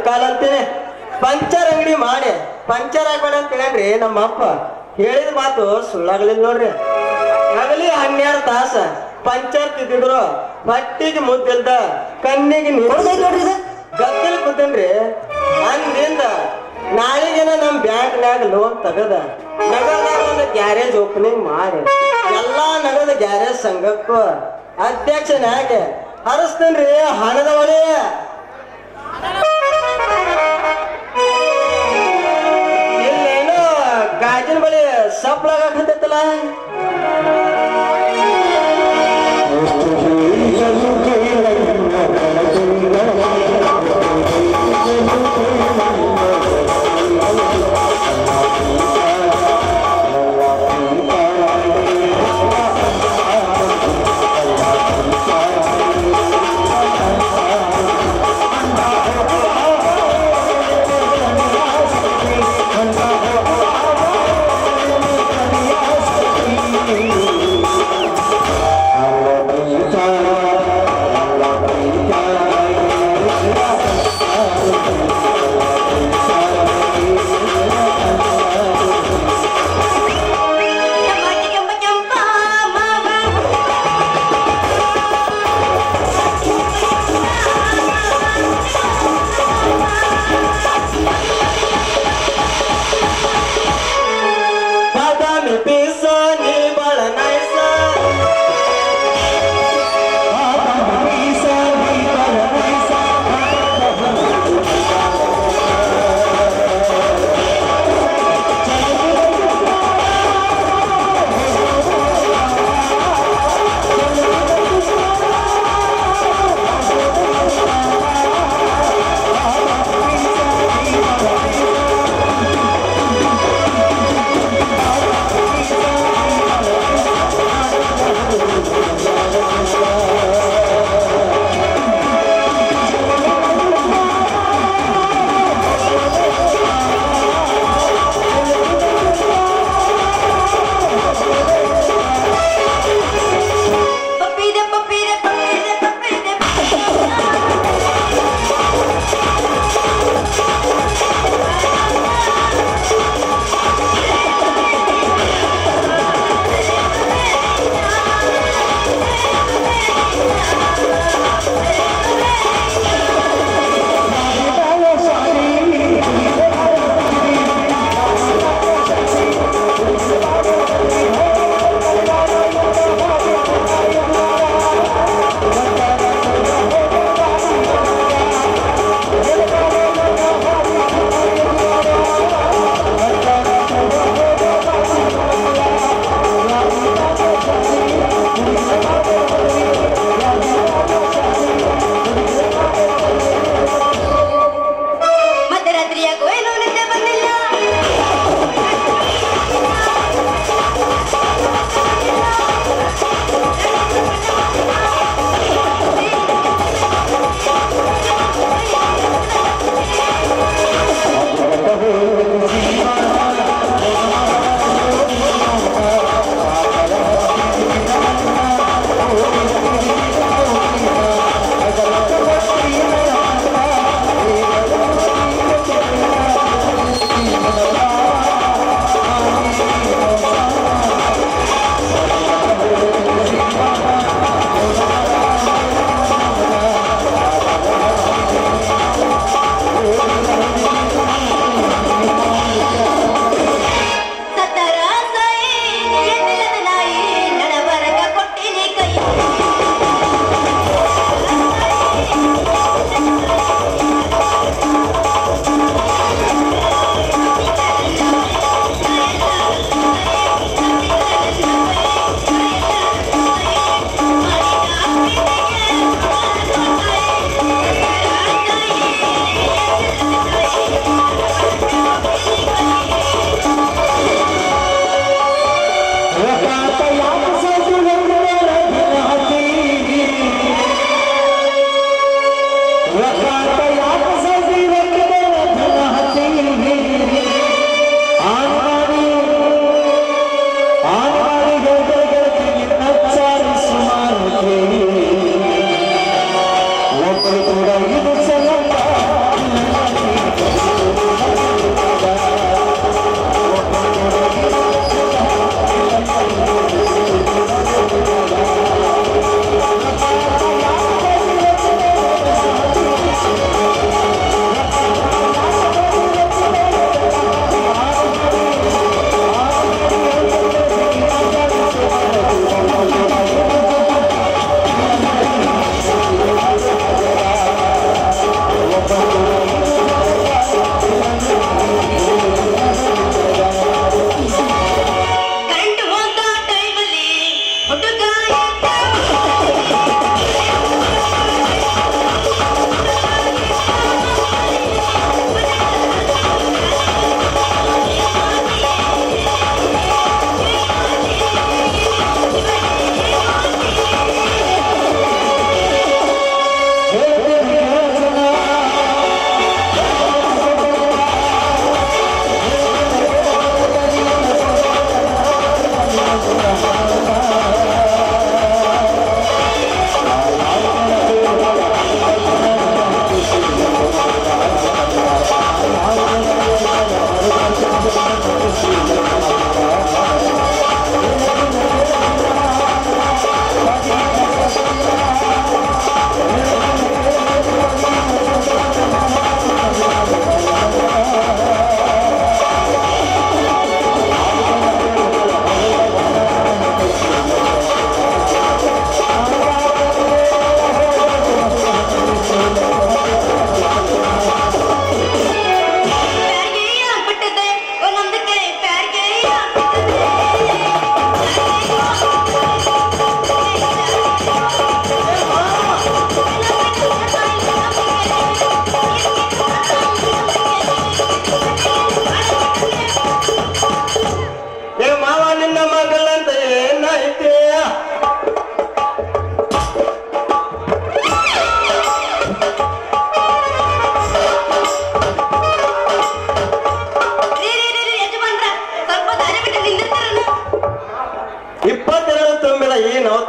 ಕಾಲ ಅಂತೇನೆ ಪಂಚರ್ ಅಂಗಡಿ ಮಾಡಿ ಪಂಚರ್ ಆಗ್ಬೇಡ ಅಂತ ಹೇಳ್ರಿ ನಮ್ಮ ಅಪ್ಪ ಹೇಳಿದ ಮಾತು ಸುಳ್ಳಾಗ್ಲಿಲ್ಲ ನೋಡ್ರಿ. ಆಗಲಿ 12 ತಾಸ ಪಂಚರ್ ತಿದ್ದಿದ್ರು ಹೊಟ್ಟಿಗೆ ಮುದ್ದಿಲ್ದ ಕಣ್ಣಿಗೆ ನೋಡ್ರಿ ಇದು ಗದ್ದಲ್ ಕೂತನ್ರಿ. ಅಂದಿಂದ ನಾಳೆಗೇನ ನಮ್ ಬ್ಯಾಂಕ್ನ್ಯಾಗ ಲೋನ್ ತಗದ ನಗರದಾಗ ಒಂದು ಗ್ಯಾರೇಜ್ ಓಪನಿಂಗ್ ಮಾಡಿ ಎಲ್ಲಾ ನಗರದ ಗ್ಯಾರೇಜ್ ಸಂಘಕ್ಕೂ ಅಧ್ಯಕ್ಷನಾಗೆ ಹರಿಸ್ತೇನ್ರಿ ಹಣದ ಒಳೆ. ಇಲ್ಲೇನೋ ಗಾಜಿನ ಬಳಿ ಸಪ್ಲಾಗತ್ತಲ್ಲ.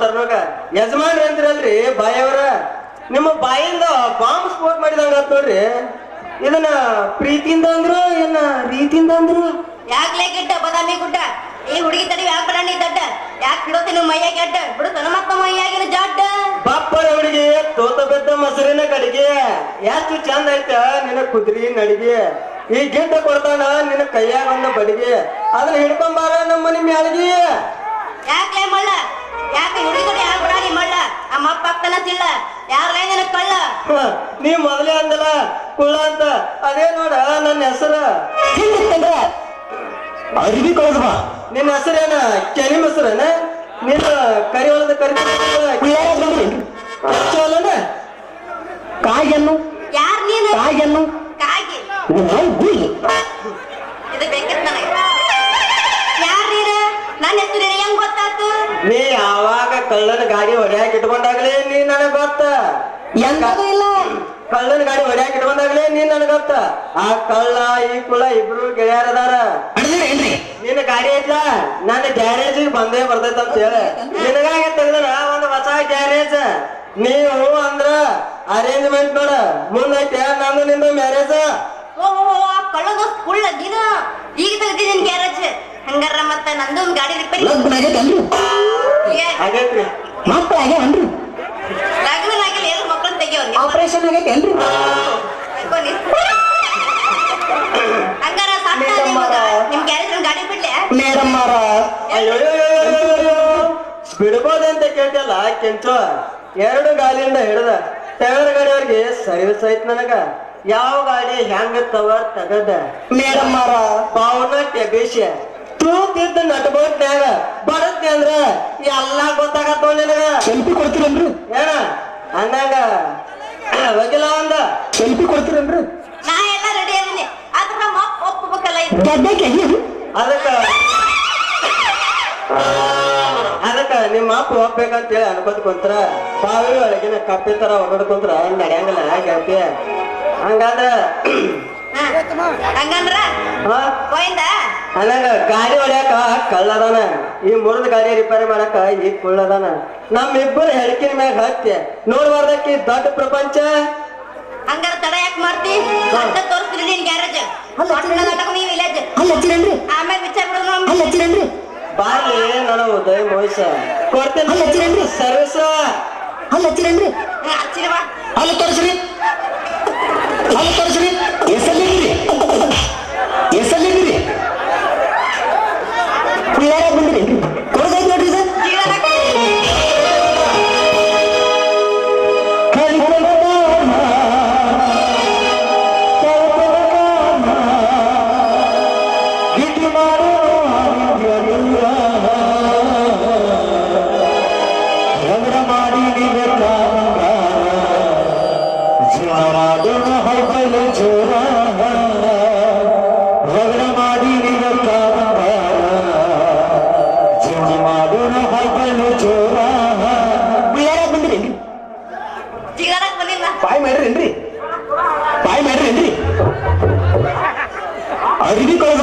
ಬರ್ನೋಗ ಯಜಮಾನ್ರಿ ಅಂತಿರಲ್ರಿ ಬಾಯವ್ರ ನಿಮ್ಮ ಬಾಯಿಂದ ಬಾಂಬ್ ಸ್ಫೋಟ್ ಮಾಡಿದಂಗ ಆತ್ ನೋಡ್ರಿ. ಇದನ್ನ ಪ್ರೀತಿಯಿಂದ ಅಂದ್ರು ಏನ ರೀತಿಯಿಂದ ಅಂದ್ರು? ಯಾಕ್ಲೇ ಗಿಡ್ಡ ಬದಾಮಿ ಗುಡ್ಡ ಈ ಹುಡುಗಿ ತಡಿ ಯಾಕೆ ಬರಾಣಿ ದಡ್ಡ ಯಾಕೆ ಬಿಡೋತೀನಿ ಮೈಯಾಗ ಅಡ್ಡ ಬಿಡುತ್ತಾನ ಮತ್ತ ಮೈಯಾಗಿನ ಜಡ್ಡ ಬಾಪ್ಪರ ಹುಡುಗಿ ತೋತ ಬೆದ್ದ ಮೊಸರಿನ ಕಡಿಗೆ ಎಷ್ಟು ಚಂದ ಐತ ನಿನ್ನ ಕುದುರಿ ನಡಿಗೆ. ಈ ಗಿಡ್ಡ ಕೊಡ್ತಾನ ನಿನ್ನ ಕೈಯಾಗ ಒಂದು ಬಡಿಗೆ ಅದನ್ನ ಹಿಡ್ಕೊಂಬಾರ ನಮ್ಮ ಮನೆ ಮ್ಯಾಳಗಿ. ಯಾಕ್ಲೇ ಮಳ್ಳ ಯಾಕೆ ಹುಡುಗಿ ತಡಿ ಯಾಕೆ ಬರಾಣಿ ಮಳ್ಳ ನಮ್ಮ ಅಪ್ಪ ಆಗ್ತಾನ ತಿಳ್ಳ ಯಾರಲೇ ನಿನ ಕಳ್ಳ. ನೀ ಮೊದಲೇ ಅಂದಲ್ಲ ಕುಳ್ಳ ಅಂತ ಅದೇ ನೋಡ ನನ್ನ ಹೆಸರು ಅರಿವಿ ಕಳೆದ ನಿನ್ನ ಹೆಸರೇನ ಕೆನಿ ಮೊಸರನ ನಿನ್ನ ಕರಿ ಹೊಳದ ಕರಿ ಕಾಯನ್ನು ಯಾರ್ ನೀನು ಕಾಯನ್ನು ಕಾಗಿ ಇದು ಬೇಕಿತ್ತು ನನಗೆ. ಯಾರ್ ನೀನು ನನ್ನ ಹೆಸರು ಹೆಂಗ್ ಗೊತ್ತಾತು? ನೀ ಯಾವಾಗ ಕಳ್ಳನ ಗಾಡಿ ಹೊಡ್ಯಾಕ ಇಟ್ಕೊಂಡಾಗ್ಲೇ ನೀ ನನಗ್ ಗೊತ್ತ. ಎಂದೂ ಇಲ್ಲ. ಕಳ್ಳನ ಗಾಡಿ ಹೊಡ್ಯಾಕ ಇಟ್ಕೊಂಡಾಗ್ಲೇ ನೀ ನನಗ್ ಗೊತ್ತ. ಆ ಕಳ್ಳ ಈ ಕುಳ್ಳ ಇಬ್ರು ಗೆಳೆಯರದಾರ. ನಿನ್ನ ಗಾಡಿ ಐತ್ಲ ನನ್ನ ಗ್ಯಾರೇಜಿಗೆ ಬಂದೇ ಬರ್ತೈತ ಅಂತ ಹೇಳ ನಿನಗಾಗ ತೆಗ್ದನ ಒಂದು ಹೊಸ ಗ್ಯಾರೇಜ್. ನೀವು ಅಂದ್ರ ಅರೇಂಜ್ಮೆಂಟ್ ನೋಡ ಮುಂದೈತೆ ನಂದು ನಿಂದ ಮ್ಯಾರೇಜ್. ಓ ಕಳ್ಳದ ಕುಳ್ಳ ನೀನು ಈಗ ತೆಗ್ದಿದ್ದೀನಿ ಗ್ಯಾರೇಜ್ ಹಂಗಾರ ಮತ್ತ ನಂದು ಒಂದ್ ಗಾಡಿ ರಿಪೇರಿ ಆಗೈತ್ರಿ ಮಕ್ಕಳ ಆಗ್ಯಾವನ್ರಿ ಲಗ್ನ ಆಗಿಲ್ಲ ಎಲ್ಲ ಮಕ್ಕಳನ್ನ ತೆಗಿಯೋನ್ ಆಪರೇಷನ್ ಆಗೈತೆ ಅಲ್ರಿ ಹಂಗಾರ ನಿಮ್ ಗ್ಯಾರೇಜ್ ಗಾಡಿ ಬಿಡ್ಲೆ ಮೇಡಮ್ ಮಾರ ಅಯ್ಯೋ ಬಿಡ್ಬೋದಂತ ಕೇಳ್ತಿಯಲ್ಲ ಕೆಂಚು. 2 ಗಾಲಿಯಿಂದ ಹಿಡ್ದ ಟೈರ್ ಗಾಡಿಯವ್ರಿಗೆ ಸರ್ವಿಸ್ ಐತ್ ನನಗ. ಯಾವ ಗಾಡಿ ಹೆಂಗ ತವರ್ ತಗದ ಮೇಡಮ್ ಮಾರ ಪಾವನ ಟೆಬೇಶ ತೂತಿದ್ದ ನಟ್ಬೋಟ್ನ್ಯಾಗ ಬರತ್ತಿ ಅಂದ್ರ ಎಲ್ಲಾ ಗೊತ್ತಾಗತ್ತವ ನಿನಗ. ಸೆಲ್ಫಿ ಕೊಡ್ತೀರನ್ರಿ ಏನ ಅಂದಂಗ ವಕೀಲ ಅಂದ ಸೆಲ್ಫಿ ಕೊಡ್ತೀರನ್ರಿ ನಾ ಎಲ್ಲ ರೆಡಿ ಅದೀನಿ ಆದ್ರ ನಮ್ಮ ಅಪ್ಪ ಒಪ್ಪಬೇಕಲ್ಲ ಇದು ಅದಕ್ಕ ನಿಮ್ಮ ಅಪ್ಪ ಹೋಗ್ಬೇಕಂತ ಹೇಳಿ ಅನ್ಕೋತ ಕುಂತ್ರ ಬಾವಿ ಒಳಗಿನ ಕಪ್ಪೆ ತರ ಹೊರಡ್ಕೊಂತ್ರ ನಡೆಯಂಗಲ್ಲ ಗೆಳತಿ. ಹಂಗಾದ್ರ ಹಂಗಂದ್ರ ಹೋಯ್ದ ಅನ್ನಂಗ ಗಾಡಿ ಹೊಡ್ಯಾಕ ಕಳ್ಳದಾನ, ಈ ಮುರಿದ ಗಾಡಿ ರಿಪೇರಿ ಮಾಡಾಕ ಈ ಕುಳ್ಳದಾನ. ನಮ್ಮಿಬ್ಬರು ಹೆಡ್ಕಿನ ಮ್ಯಾಗ ಹತ್ತಿ ನೋಡ್ಬಾರ್ದಕ್ಕಿ ದೊಡ್ಡ ಪ್ರಪಂಚ. ಹಂಗಾರ ತಡ ಯಾಕೆ ಮಾಡ್ತಿ ಅಂತ ತೋರಿಸ್ತೀನಿ ನೀನ್ ಗ್ಯಾರೇಜ್ ನೀ ವಿಲೇಜ್ ಹಚ್ಚಿರನ್ರಿ ಆಮೇಲೆ ವಿಚಾರ ಬಿಡೋಣ ಹಚ್ಚಿರನ್ರಿ ಬಾರ್ಲಿ ನನ್ನ ಉದಯ ಮೋಹಿಸ ಕೊಡ್ತೇನೆ ಹಚ್ಚಿರನ್ರಿ ಸರ್ವಿಸ್ ಹಚ್ಚಿರನ್ರಿ ಹಚ್ಚಿರವ ಅಲ್ಲಿ ತೋರಿಸ್ರಿ ಅಲ್ಲಿ ತೋರಿಸ್ರಿ ಎಸಲ್ಲಿದ್ರಿ ಎಸಲ್ಲಿದ್ರಿ ಯಾರ ಬಂದ್ರಿ ಕೊಡೋದೈತಿ ನೋಡ್ರಿ ಸರ್ ಬಾಯ್ ಮಾಡ್ರಿ ಅರಿವಿ ಕಳೆದ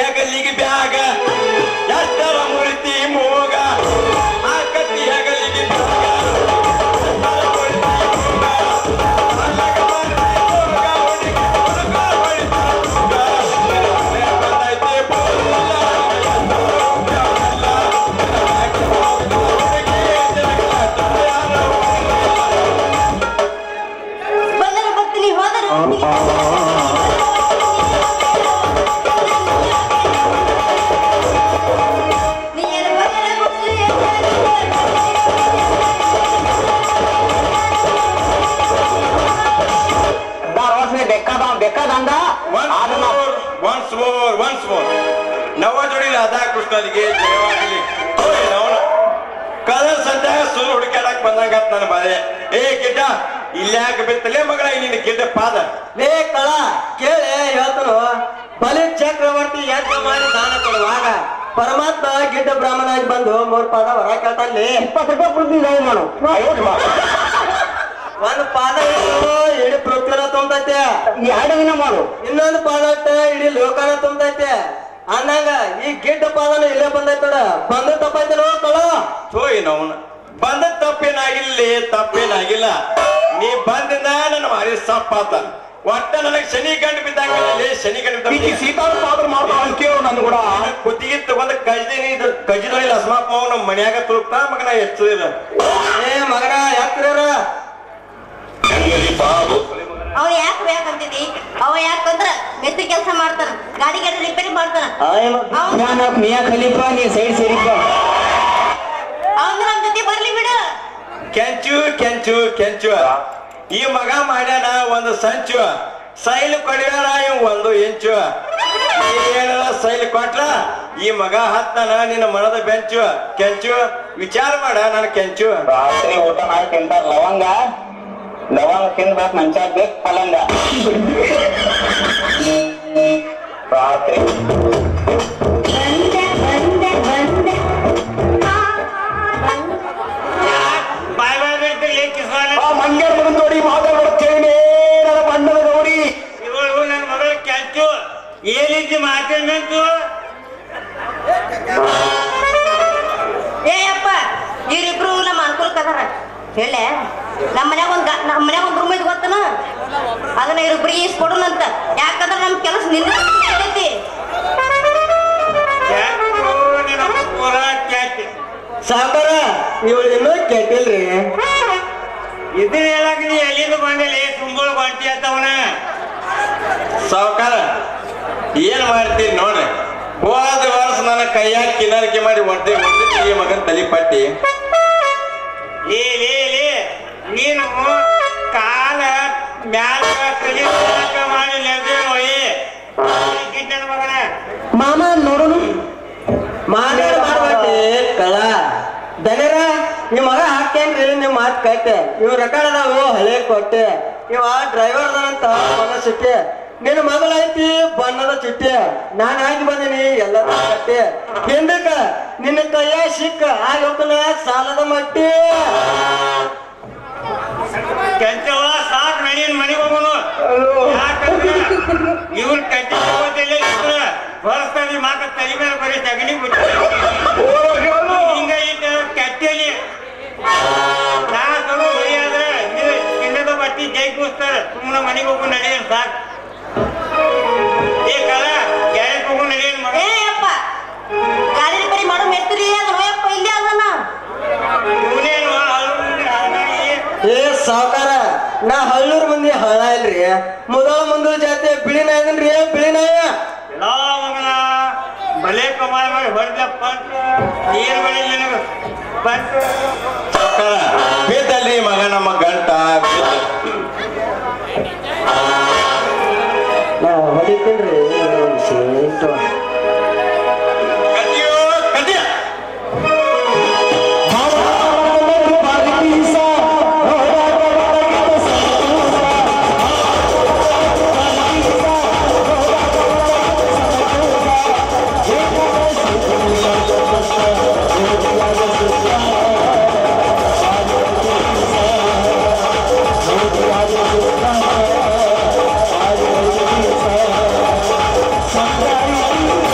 ಹೆಗಲಿಗೆ ಬ್ಯಾಗ ಎಷ್ಟರ ಮುರಿತಿ ಮೂಗ ಆಕತಿ ಹೆಗಲಿಗೆ ಬ್ಯಾಗ ಬಂದರು ಬರ್ತೀನಿ ಹೋದರು ನೀನು ಬಂದರೆ ಬರ್ತೀನಿ. ಬೇಕಾದಂದ ಒನ್ಸ್ ಮೋರ್ ನವ ಜೋಡಿ ರಾಧಾ ಕೃಷ್ಣನಿಗೆ ಜಯವಾಗಲಿ ನವನ ಕದ ಸಂಧ್ಯಾಗ ಸುಳ್ಳು ಹುಡುಕಾಡಕ್ ಬಂದಂಗಾತ್ ನನ್ನ ಬಾಳೆ ಏ ಗಿಡ್ಡ ಇಲ್ಯಾಕ ಬಿತ್ತಲೇ ಮಗಳ ನಿನ್ನ ಗಿಡ್ಡ ಪಾದ ಲೇ ಕಳ ಕೇಳಿ ಹೇಳ್ತನು ಬಲಿ ಚಕ್ರವರ್ತಿ ಯಜ್ಞ ಮಾಡಿ ದಾನ ಕೊಡುವಾಗ ಪರಮಾತ್ಮ ಗಿಡ್ಡ ಬ್ರಾಹ್ಮಣಾಗಿ ಬಂದು 3 ಪಾದ ಹೊರ ಕೇಳ್ತಾನಲ್ಲಿ 20 ರೂಪಾಯಿ ಕೊಡ್ತೀನಿ ಮಾಡು ಒಂದು ಪಾದ ಇಟ್ಟು ಇಡೀ ಪೃಥ್ವಿನ ತುಂಬತೈತೆ 2 ದಿನ ಮಾಡು ಇನ್ನೊಂದು ಪಾದ ಇಟ್ಟ ಇಡೀ ಲೋಕನ ತುಂಬತೈತೆ ಅಂದಂಗ ಈ ಗಿಡ್ಡ ಪಾದನ ಇಲ್ಲೇ ಬಂದೈತೆ ನೋಡ ಬಂದು ತಪ್ಪೈತೆ ನೋ ಕಳ ಸೋಯ್ ನವನ ಬಂದ ತಪ್ಪೇನಾಗಿಲ್ಲ ನೀ ಬಂದಿಂದ ನನ್ನ ಮಾರಿ ಸಪ್ಪಾತ ಒಟ್ಟ ನನಗೆ ಶನಿ ಗಂಟು ಬಿದ್ದಂಗ ಶನಿ ಗಂಟು ಸೀತಾರ ಪಾತ್ರ ಮಾಡ್ತಾವ ಕೇಳು ನನ್ ಕೂಡ ಕುತ್ತಿಗೆ ತಗೊಂಡ ಕಜಿದೊಳಿ ಲಸ್ಮಾಪ್ ಮಾವು ನಮ್ಮ ಮನ್ಯಾಗ ತುಳುಕ್ತಾ ಮಗನ ಹೆಚ್ಚಿಲ್ಲ ಏ ಮಗನ ಯಾಕ್ರ ಅವ ಯಾಕೆ ಬೇಕಂತಿದಿ ಅವ ಯಾಕಂದ್ರ ಮೆತ್ತು ಕೆಲಸ ಮಾಡ್ತಾನ ಗಾಡಿ ರಿಪೇರಿ ಮಾಡ್ತಾನ ಮಿಯಾ ಖಲೀಫಾ ನೀ ಸೈಡ್ ಸೇರಿಪ್ಪ ಅವನು ನಮ್ ಜೊತೆ ಬರ್ಲಿ ಬಿಡು ಕೆಂಚು ಈ ಮಗ ಮಾಡ್ಯಾನ ಒಂದು ಸಂಚು ಸೈಲ್ ಕೊಡ್ಯಾರ ಇವ್ ಒಂದು ಇಂಚು ಏನಾರ ಸೈಲ್ ಕೊಟ್ಲ ಈ ಮಗ ಹತ್ತಾನ ನಿನ್ನ ಮನದ ಬೆಂಚು ಕೆಂಚು ವಿಚಾರ ಮಾಡ ನಾನು ಕೆಂಚು ರಾತ್ರಿ ಊಟ ಮಾಡಿ ತಿಂತಾರ ಲವಂಗ ತಿನ್ಬೇಕು ಮಂಚ ಬೇಕು ಪಲಂಗ ರಾತ್ರಿ ಮಂಗ್ಯಾರ ಮಗನ್ ನೋಡಿ ಮಾತಾಡ್ತೇನೆ ನನ್ನ ಬಣ್ಣದ ನೋಡಿ ಇವಳು ನನ್ನ ಮಗಳ ಕೆಂಚು ಏನಿದ್ದು ಮಾತಾಡ್ಬೇಕು ಏ ಅಪ್ಪ ಇವ್ರಿಬ್ರು ನಮ್ಮ ಅನುಕೂಲಕ್ಕೆ ಅದಾರ ಹೇಳೆ ನಮ್ಮ ಮನ್ಯಾಗ ಒಂದ್ ರೂಮ್ ಐತಿ ಗೊತ್ತನ ಅದನ್ನ ಇವ್ರಿಬ್ರಿಗೆ ಈಸ್ಕೊಡೋಣಂತ ಯಾಕಂದ್ರೆ ನಮ್ ಕೆಲಸ ನಿಂದೈತಿ ಸಾಕಾರ ಇವಳು ಇನ್ನೂ ಕೆಟ್ಟಿಲ್ರಿ ಇದನ್ನ ಹೇಳಕ್ ನೀ ಎಲ್ಲಿಂದ ಬಂದಲ್ಲಿ ತುಂಬಳ ಬಂಟಿ ಅಂತವನ ಸಾವುಕಾರ ಏನ್ ಮಾಡ್ತೀನಿ ನೋಡ್ರಿ ಹೋದ ವರ್ಷ ನನ್ನ ಕೈಯಾಗ ಕಿನ್ನರಿಕೆ ಮಾಡಿ ಒಡ್ಡೆ ಈ ಮಗನ್ ತಲಿ ಪಟ್ಟಿ ನೀನು ಕಾಲ ಮ್ಯಾಲ ತಲಿ ಮಾಡಿ ಮಗನ ಮಾಮ ನೋಡೋನು ಮಾಡ್ಬೇಕಿ ಕಳ ದನರ ನಿಮ್ ಮಗ ಹಾಕೇನ್ರಿ ನಿಮ್ ಮಾತ್ ಕಟ್ಟೆ ಇವ್ ರೆಕಾರ್ಡ್ ಅದಾವು ಹಳೆ ಕೊಟ್ಟೆ ಇವ ಡ್ರೈವರ್ ಅದಾನಂತ ಬಣ್ಣ ಸಿಟ್ಟೆ ನಿನ್ನ ಮಗಳೈತಿ ಬಣ್ಣದ ಚಿಟ್ಟೆ ನಾನ್ ಹಾಕಿ ಬಂದೀನಿ ಎಲ್ಲ ಕಟ್ಟೆ ಹಿಂದಕ್ಕ ನಿನ್ನ ಕೈಯ ಸಿಕ್ಕ ಆಗೋಕನ ಸಾಲದ ಮಟ್ಟಿ ಕೆಂಚವ ಸಾಕ್ ನಡೀನ್ ಮನೆಗೆ ಹೋಗೋನು ಯಾಕಂದ್ರೆ ಇವ್ರ ಕಟ್ಟಿ ಹೊರಸ್ತಾಗಿ ಮಾತ್ರ ತಲೆ ಮೇಲೆ ಬರೀ ಸಗಣಿ ಹಿಂಗ ಕಟ್ಟಿಯಲ್ಲಿ ನಾ ತಗೋ ಬರಿಯಾದ್ರೆ ಚಿನ್ನದ ಬಟ್ಟಿ ಜೈ ಕೂಸ್ತಾರ ಸುಮ್ಮನೆ ಮನೆಗೆ ಹೋಗು ನಡೀನ್ ಸಾಕ್ ಏ ಕಲ ಗ್ಯಾರೇಜ್ ಹೋಗು ನಡೀನ್ ಮಗ ಏ ಅಪ್ಪ ಗಾಡಿ ರಿಪೇರಿ ಮಾಡೋ ಮೆತ್ತರಿ ಅದು ಹೋಯಪ್ಪ ಇಲ್ಲೇ ಅಲ್ಲನ ಇವನೇನು ಏ ಸಾವುಕಾರ ನಾ ಹಳ್ಳೂರ್ ಮಂದಿ ಹಳ್ಳ ಇಲ್ರಿ ಮುಂದಳ ಜಾತಿ ಬಿಳಿ ನಾಯದನ್ರಿ ಬಿಳಿ ನಾಯ ಎಲ್ಲಾ ಮಗನ ಬಲೆ ಕಮಾಯಿ ಮಾಡಿ ಹೊಡೆದಪ್ಪ ನೀರು ಬಳಿ ನಿನಗ ಬಿದ್ದಲ್ರಿ ಮಗ ನಮ್ಮ ಗಂಟ ನಾ ಹೊಡಿತೀನ್ರಿ ಸೇಟು Somebody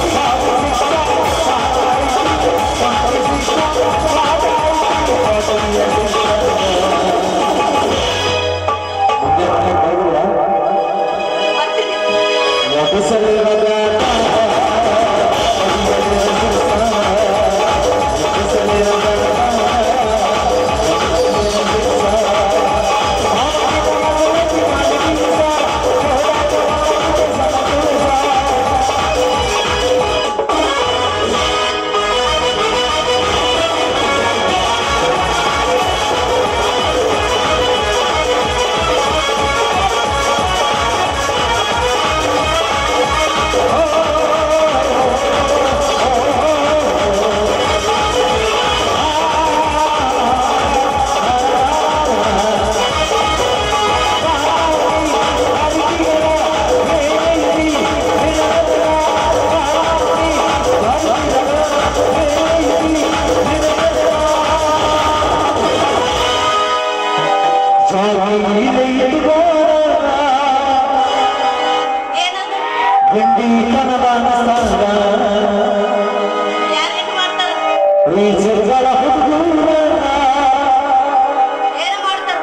ಯಾರೇನ್ ಮಾಡ್ತಾರ ಏನು ಮಾಡ್ತಾರ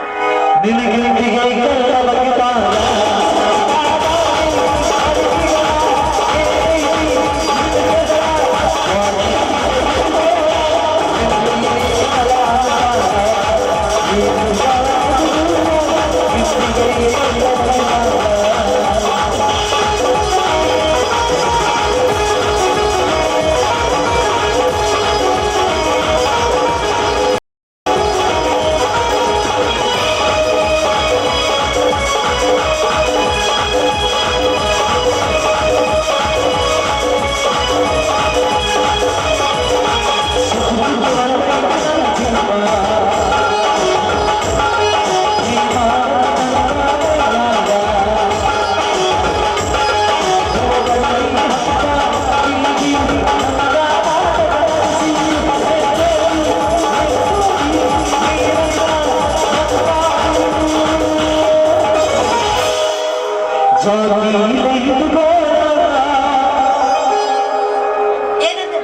ಏನದು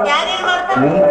ಯಾರೇನ್ ಮಾಡ್ತಾರ